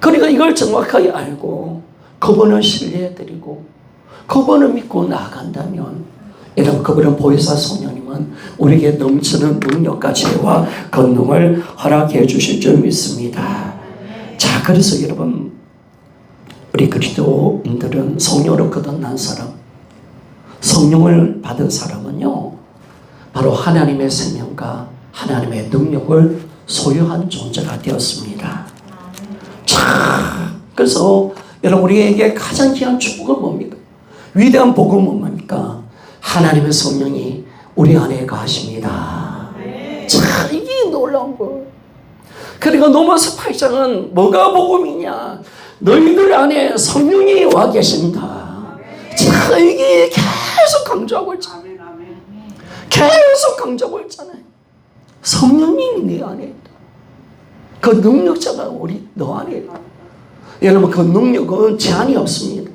그러니까 이걸 정확하게 알고 그분을 신뢰해드리고 그분을 믿고 나아간다면 이런 그분은 보혜사 성령님은 우리에게 넘치는 능력과 지혜와 권능을 허락해 주실 줄 믿습니다. 자, 그래서 여러분, 우리 그리스도인들은 성령으로 거듭난 사람, 성령을 받은 사람은요, 바로 하나님의 생명과 하나님의 능력을 소유한 존재가 되었습니다. 자, 그래서 여러분, 우리에게 가장 귀한 축복은 뭡니까? 위대한 복음은 뭡니까? 하나님의 성령이 우리 안에 가십니다. 자, 이게 놀라운 거예요. 그러니까 로마서 8장은 뭐가 복음이냐? 너희들 안에 성령이 와 계신다. 자, 이게 계속 강조하고 있잖아요. 계속 강조하고 있잖아요. 성령님이 네 안에 있다. 그 능력자가 너 안에 있다. 여러분, 그 능력은 제한이 없습니다.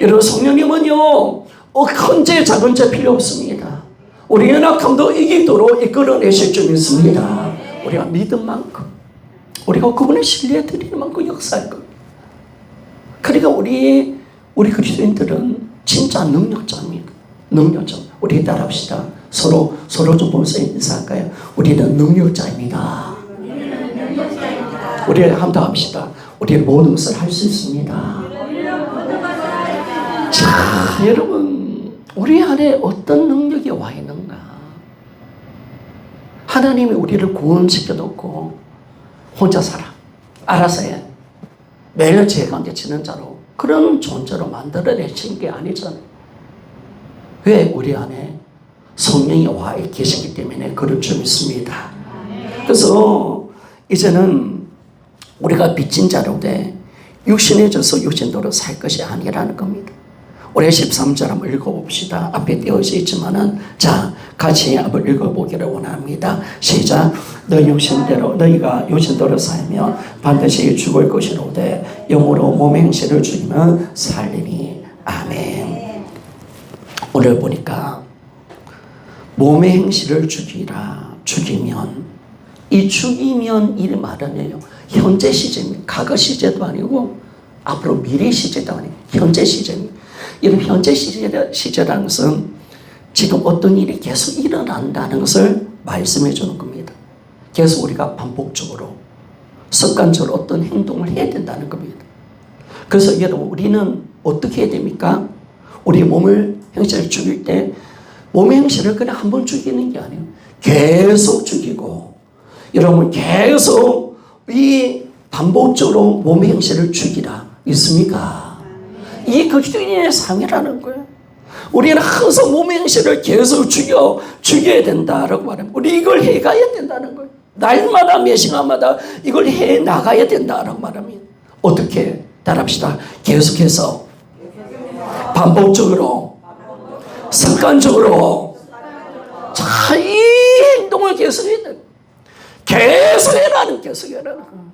여러분, 성령님은요, 큰 죄, 작은 죄 필요 없습니다. 우리 연약함도 이기도록 이끌어내실 줄 믿습니다. 우리가 믿은 만큼, 우리가 그분을 신뢰해 드리는 만큼 역사할 겁니다. 그러니까 우리 그리스도인들은 진짜 능력자입니다. 능력자. 우리 따라합시다. 서로 좀 보면서 인사할까요? 우리는 능력자입니다. 우리 한번 더 합시다. 우리는 모든 것을 할 수 있습니다. 자, 여러분, 우리 안에 어떤 능력이 와 있는가? 하나님이 우리를 구원시켜 놓고 혼자 살아. 알아서 해. 매일 죄 가운데 지는 자로 그런 존재로 만들어내신 게 아니잖아요. 왜? 우리 안에 성령이 와 계시기 때문에 그럴 줄 믿습니다. 그래서 이제는 우리가 빚진 자로 돼 육신에 져서 육신대로 살 것이 아니라는 겁니다. 우리 13절 한번 읽어봅시다. 앞에 띄어져 있지만은, 자, 같이 한번 읽어보기를 원합니다. 시작. 너희가 육신대로 살면 반드시 죽을 것이로되 영으로 몸의 행실을 죽이면 살리니. 아멘. 오늘 보니까 몸의 행실을 죽이면 이 죽이면 이 말은요, 현재 시제입니다. 과거 시제도 아니고 앞으로 미래 시제도 아니고 현재 시제입니다. 이런 현재 시제라는 것은 지금 어떤 일이 계속 일어난다는 것을 말씀해 주는 겁니다. 계속 우리가 반복적으로 습관적으로 어떤 행동을 해야 된다는 겁니다. 그래서 여러분, 우리는 어떻게 해야 됩니까? 우리 몸을 행실을 죽일 때 몸의 행실을 그냥 한 번 죽이는 게 아니에요. 계속 죽이고, 여러분 계속 이 반복적으로 몸의 행실을 죽이라. 있습니까? 이 그리스도인의 삶이라는 거예요. 우리는 항상 몸의 행실을 계속 죽여야 된다라고 말합니다. 우리 이걸 해가야 된다는 거예요. 날마다 매 시간마다 이걸 해 나가야 된다라고 말합니다. 어떻게? 따라합시다. 계속해서 반복적으로 습관적으로 자, 이 행동을 계속해야 돼. 계속해라는 거예요.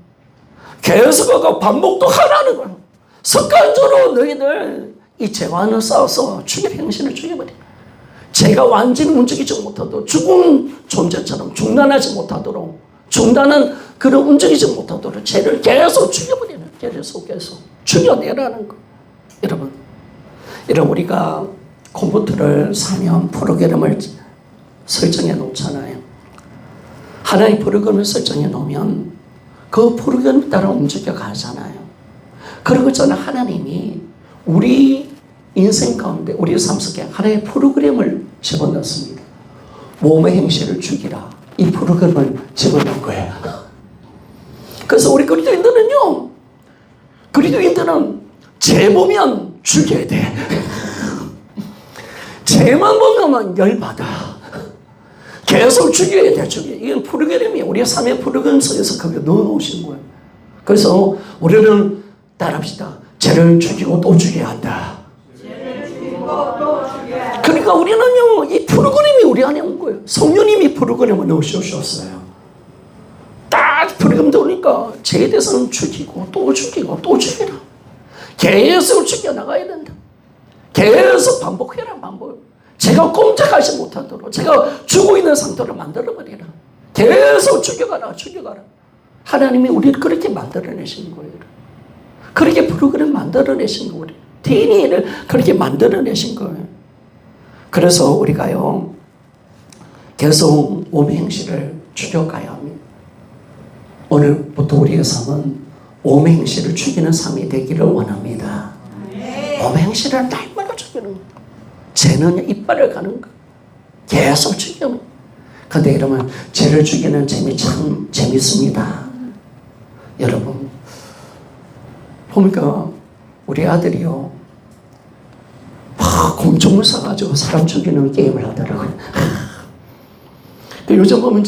계속하고 반복도 하라는 거예요. 습관적으로 너희들 이 죄와는 싸워서 죽일 행실을 죽여버려. 죄가 완전히 움직이지 못하도록, 죽은 존재처럼 중단하지 못하도록, 중단은 그런 움직이지 못하도록 죄를 계속 죽여버리는, 계속 죽여내라는 거. 여러분, 우리가 컴퓨터를 사면 프로그램을 설정해 놓잖아요. 하나의 프로그램을 설정해 놓으면 그 프로그램 따라 움직여 가잖아요. 그리고 저는 하나님이 우리 인생 가운데, 우리 삶 속에 하나의 프로그램을 집어넣습니다. 몸의 행실을 죽이라. 이 프로그램을 집어넣은 거예요. 그래서 우리 그리스도인들은 죄 보면 죽여야 돼. 죄만 보면 열받아. 계속 죽여야 돼. 이건 프로그램이에요. 우리의 삶의 프로그램 속에서 그걸 넣어놓으신 거예요. 그래서 우리는 따라합시다. 죄를 죽이고 또 죽여야 한다. 그러니까 우리는요, 이 프로그램이 우리 안에 온 거예요. 성령님이 프로그램을 넣으셨어요. 딱 프로그램 들어오니까 죄에 대해서는 죽이고 또 죽이고 또 죽이라. 계속 죽여나가야 된다. 계속 반복해라. 제가 꼼짝하지 못하도록, 제가 죽어 있는 상태로 만들어버리라. 계속 죽여가라. 하나님이 우리를 그렇게 만들어내신 거예요. 그렇게 프로그램 만들어내신 거예요. DNA를 그렇게 만들어내신 거예요. 그래서 우리가요, 계속 몸의 행실을 죽여가야 합니다. 오늘부터 우리의 삶은 몸의 행실을 죽이는 삶이 되기를 원합니다. 몸의 행실을 날마다 죽이는 거예요. 죄는 이빨을 가는 거. 계속 죽여. 근데 여러분, 죄를 죽이는 재미 참 재밌습니다. 여러분, 보니까 우리 아들이요, 곰총을 사가지고 사람 죽이는 게임을 하더라고요. 요즘 보면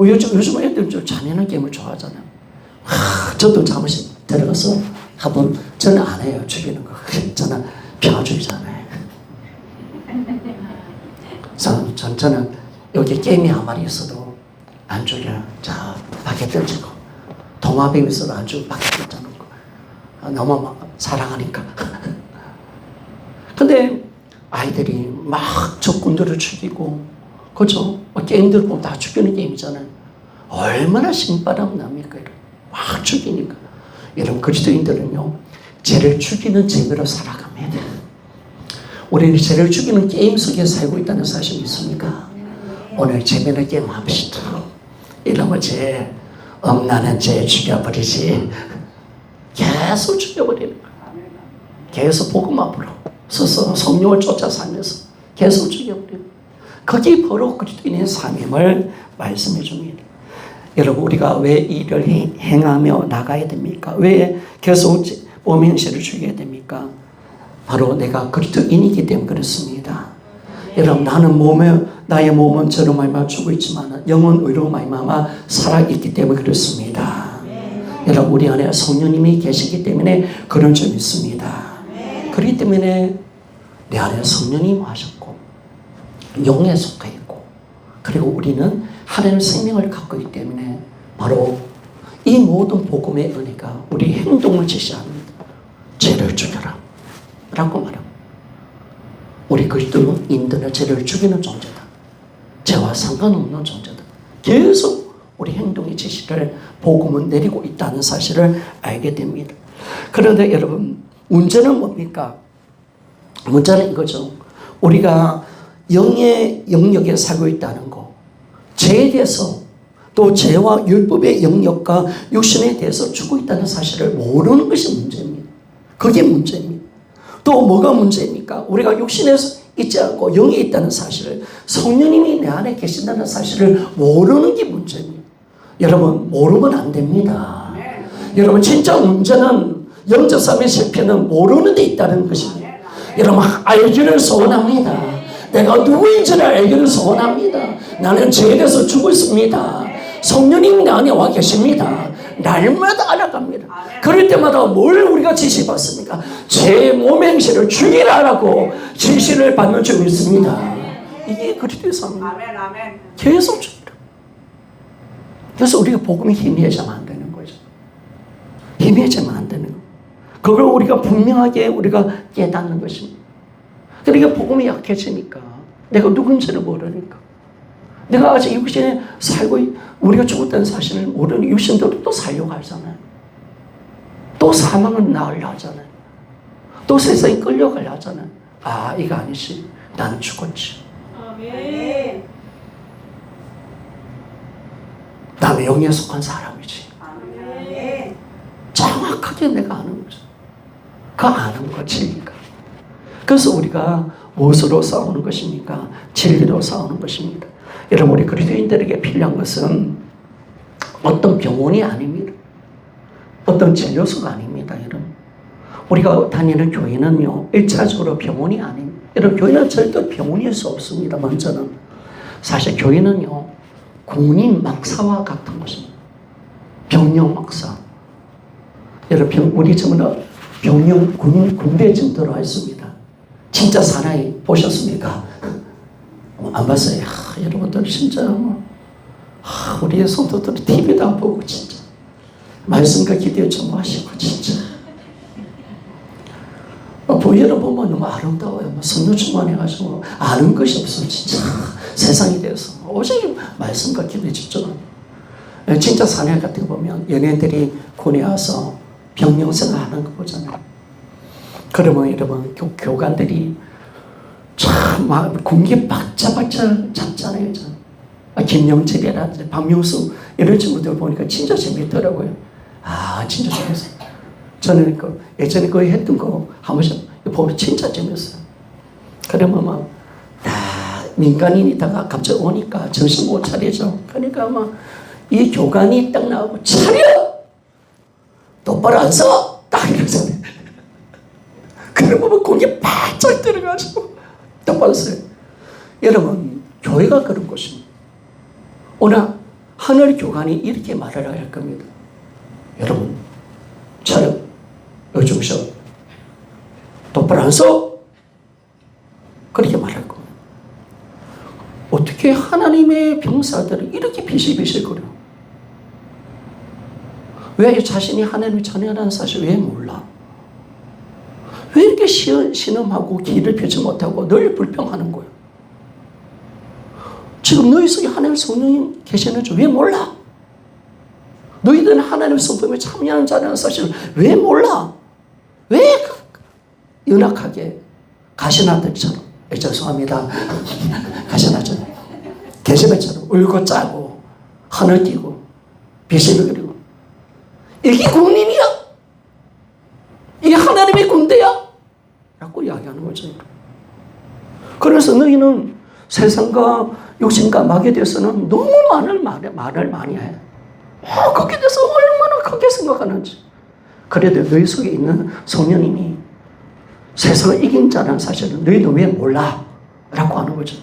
요즘 애들 좀 잔인한 게임을 좋아하잖아요. 저도 잠시 들어가서 한번, 저는 안 해요. 죽이는 거. 저는 평화주의잖아요. 저는 여기 게임이 한 마리 있어도 안주를 자 밖에 던지고 도마뱀 있어도 안주 밖에 던져놓고 너무 막 사랑하니까. 근데 아이들이 막 적군들을 죽이고, 그죠? 게임들 보면 다 죽이는 게임이잖아요. 얼마나 신바람 납니까? 막 죽이니까. 여러분, 그리스도인들은요, 죄를 죽이는 재미로 살아갑니다. 우리는 죄를 죽이는 게임 속에 살고 있다는 사실 있습니까? 오늘 재미있는 게임 합시다. 이러면 죄, 엄나는 죄 죽여버리지. 계속 죽여버리는 거야. 계속 복음 앞으로 서서 성령을 쫓아 살면서 계속 죽여버리는 거야. 그게 바로 그리스도인의 삶임을 말씀해 줍니다. 여러분, 우리가 왜 일을 행하며 나가야 됩니까? 왜 계속 몸의 형체를 죽여야 됩니까? 바로 내가 그리스도인이기 때문에 그렇습니다. 여러분, 나의 몸은 저로 말미암아 죽고 있지만 영은 의로 말미암아 살아있기 때문에 그렇습니다. 여러분, 우리 안에 성령님이 계시기 때문에 그런 점이 있습니다. 그렇기 때문에 내 안에 성령님 하셨고 영에 속해 있고, 그리고 우리는 하나님의 생명을 갖고 있기 때문에 바로 이 모든 복음의 은혜가 우리 행동을 지시합니다. 죄를 죽여라 라고 말합니다. 우리 그리스도인들은 죄를 죽이는 존재다. 죄와 상관없는 존재다. 계속 우리 행동의 지시를 복음은 내리고 있다는 사실을 알게 됩니다. 그런데 여러분, 문제는 뭡니까? 문제는 이거죠. 우리가 영의 영역에 살고 있다는 거, 죄에 대해서, 또 죄와 율법의 영역과 육신에 대해서 죽고 있다는 사실을 모르는 것이 문제입니다. 그게 문제입니다. 또 뭐가 문제입니까? 우리가 육신에 있지 않고 영에 있다는 사실을, 성령님이 내 안에 계신다는 사실을 모르는 게 문제입니다. 여러분, 모르면 안 됩니다. 여러분, 진짜 문제는 영적 삶의 실패는 모르는 데 있다는 것입니다. 여러분, 알기를 소원합니다. 내가 누구인지를 알기를 소원합니다. 나는 죄에 대해서 죽고 있습니다. 성령님이 내 안에 와 계십니다. 날마다 알아갑니다. 그럴 때마다 뭘 우리가 지시받습니까? 제 몸의 행실을 죽이라라고 지시를 받는 적이 있습니다. 이게 그리스도의 삶입니다. 계속 죽이라. 그래서 우리가 복음이 희미해지면 안 되는 거죠. 희미해지면 안 되는 거예요. 그걸 우리가 분명하게 우리가 깨닫는 것입니다. 그러니까 복음이 약해지니까, 내가 누군지를 모르니까, 내가 아직 육신에 살고, 우리가 죽었다는 사실을 모르는 육신들도 또 살려고 하잖아요. 또 사망을 낳으려 하잖아요. 또 세상에 끌려가려 하잖아요. 아, 이거 아니지. 나는 죽었지. 아멘. 나는 영에 속한 사람이지. 아멘. 정확하게 내가 아는 거죠. 그 아는 거, 진리가. 그래서 우리가 무엇으로 싸우는 것입니까? 진리로 싸우는 것입니다. 여러분, 우리 그리스도인들에게 필요한 것은 어떤 병원이 아닙니다. 어떤 진료소가 아닙니다, 여러분. 우리가 다니는 교회는요, 1차적으로 병원이 아닙니다. 여러분, 교회는 절대 병원일 수 없습니다, 먼저는. 사실 교회는요, 군인 막사와 같은 것입니다. 병영 막사. 여러분, 우리 전부 병영 군대 지금 들어와 있습니다. 진짜 사나이 보셨습니까? 안 봤어요. 여러분들 진짜 우리의 성도들은 TV도 안 보고 진짜 말씀과 기도에 좀 하시고 진짜 보이를 보면 너무 아름다워요. 성령 충만해가지고 아는 것이 없어. 진짜 세상에 대해서 오직 말씀과 기도에 집중합니다. 진짜 사나이 같은 거 보면 연예인들이 군에 와서 병영생활 하는 거 보잖아요. 그러면 여러분, 교관들이 참 군기 박자박자 잡잖아요. 김영철이라든지 박명수 이런 친구들 보니까 진짜 재밌더라고요. 아, 진짜 재밌어요. 저는 예전에 그거 했던 거 한 번씩 보면 진짜 재밌어요. 그러면 막 민간인이다가 갑자기 오니까 정신 못 차리죠. 그러니까 막 이 교관이 딱 나오고 차려! 똑바로 안 서! 딱 이러잖아요. 그러면 공기 바짝 들어가지고 똑바로 써요. 여러분, 교회가 그런 것입니다. 오늘 하늘 교관이 이렇게 말을 할 겁니다. 여러분, 차려, 요즘서 똑바로 안 서! 그 하나님의 병사들은 이렇게 비실비실거려. 왜 자신이 하나님의 자녀라는 사실을 왜 몰라? 왜 이렇게 신음하고 길을 펴지 못하고 늘 불평하는 거예요? 지금 너희 속에 하나님의 성령이 계시는 줄 왜 몰라? 너희들은 하나님의 성품에 참여하는 자라는 사실을 왜 몰라? 왜 연약하게 가시나들처럼, 죄송합니다. 가시나처럼, 계시나처럼 울고 짜고 하늘뛰고 비실비거리고, 이게 군인이야? 이게 하나님의 군대야? 라고 이야기하는 거죠. 그래서 너희는 세상과 욕심과 마귀에 대해서는 너무 말을 많이 해. 거기에 대해서 얼마나 크게 생각하는지. 그래도 너희 속에 있는 성령님이 세상을 이긴 자라는 사실을 너희도 왜 몰라? 라고 하는 거죠.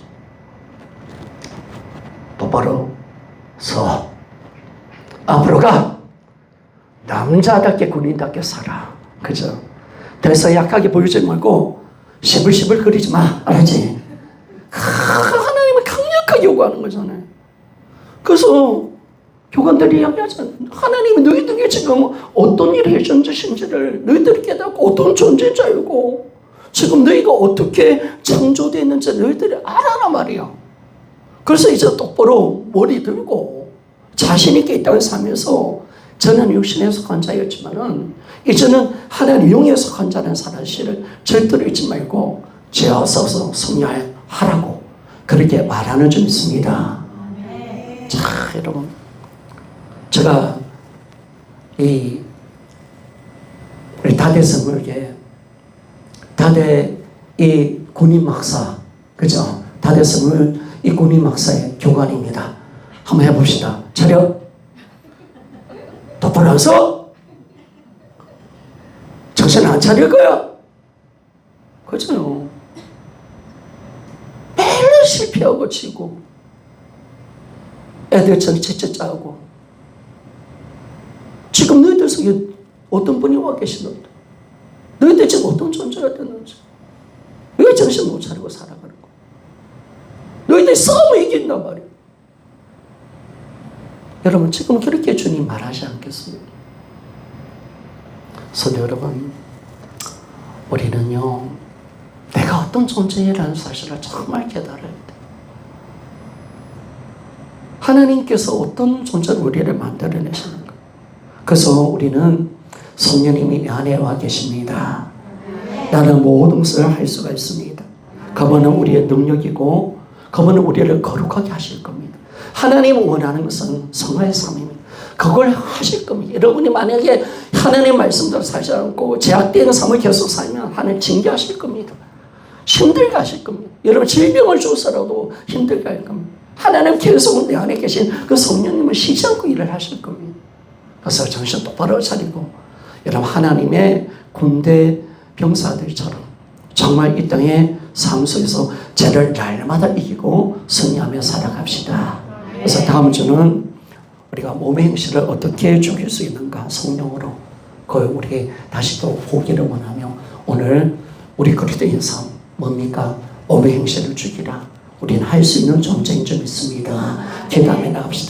똑바로 서. 앞으로 가. 남자답게 군인답게 살아. 그죠? 대서 약하게 보이지 말고 시불시불 거리지 마. 알았지? 하나님은 강력하게 요구하는 거잖아요. 그래서 교관들이 이야기하잖아요. 하나님이 너희들에게 지금 어떤 일을 해주신지를 너희들이 깨닫고 어떤 존재인지 알고 지금 너희가 어떻게 창조되어 있는지 너희들이 알아란 말이야. 그래서 이제 똑바로 머리 들고 자신 있게 이 땅을 살면서 저는 육신에 속한 자였지만은 이제는 하나님 영에 속한 자라는 사실을 절대로 잊지 말고 죄 없어서 승리하라고 그렇게 말하는 점 있습니다. 자, 여러분, 제가 우리 다대 선물계 다대 이 군인 막사, 그죠? 다대 선물 이 군인 막사의 교관입니다. 한번 해봅시다. 차렷. 똑바로 서. 정신 안 차릴 거야. 그죠? 매일 실패하고 지고 애들처럼 채채 짜고 지금 너희들 속에 어떤 분이 와 계시는데 너희들 지금 어떤 존재가 됐는지 왜 정신 못 차리고 살아가는 거야? 너희들 싸움을 이긴단 말이야. 여러분 지금 그렇게 주님 말하지 않겠습니까? 성도 여러분, 우리는요 내가 어떤 존재라는 사실을 정말 깨달아야 돼. 하나님께서 어떤 존재로 우리를 만들어내시는가. 그래서 우리는 성령님이 안에 와 계십니다. 나는 모든 것을 할 수가 있습니다. 그분은 우리의 능력이고 그분은 우리를 거룩하게 하실 겁니다. 하나님이 원하는 것은 성화의 삶입니다. 그걸 하실 겁니다. 여러분이 만약에 하나님의 말씀대로 살지 않고 제약된 삶을 계속 살면 하나님 징계하실 겁니다. 힘들게 하실 겁니다. 여러분 질병을 주서라도 힘들게 할 겁니다. 하나님 계속 내 안에 계신 그 성령님은 쉬지 않고 일을 하실 겁니다. 그래서 정신 똑바로 차리고 여러분 하나님의 군대 병사들처럼 정말 이 땅의 삶 속에서 죄를 날마다 이기고 승리하며 살아갑시다. 그래서 다음 주는 우리가 몸의 행실을 어떻게 죽일 수 있는가 성령으로 그걸 우리 다시 또 보기를 원하며 오늘 우리 그리스도인 삶 뭡니까? 몸의 행실을 죽이라. 우리는 할 수 있는 존재인 줄 믿습니다. 기도하며 나갑시다.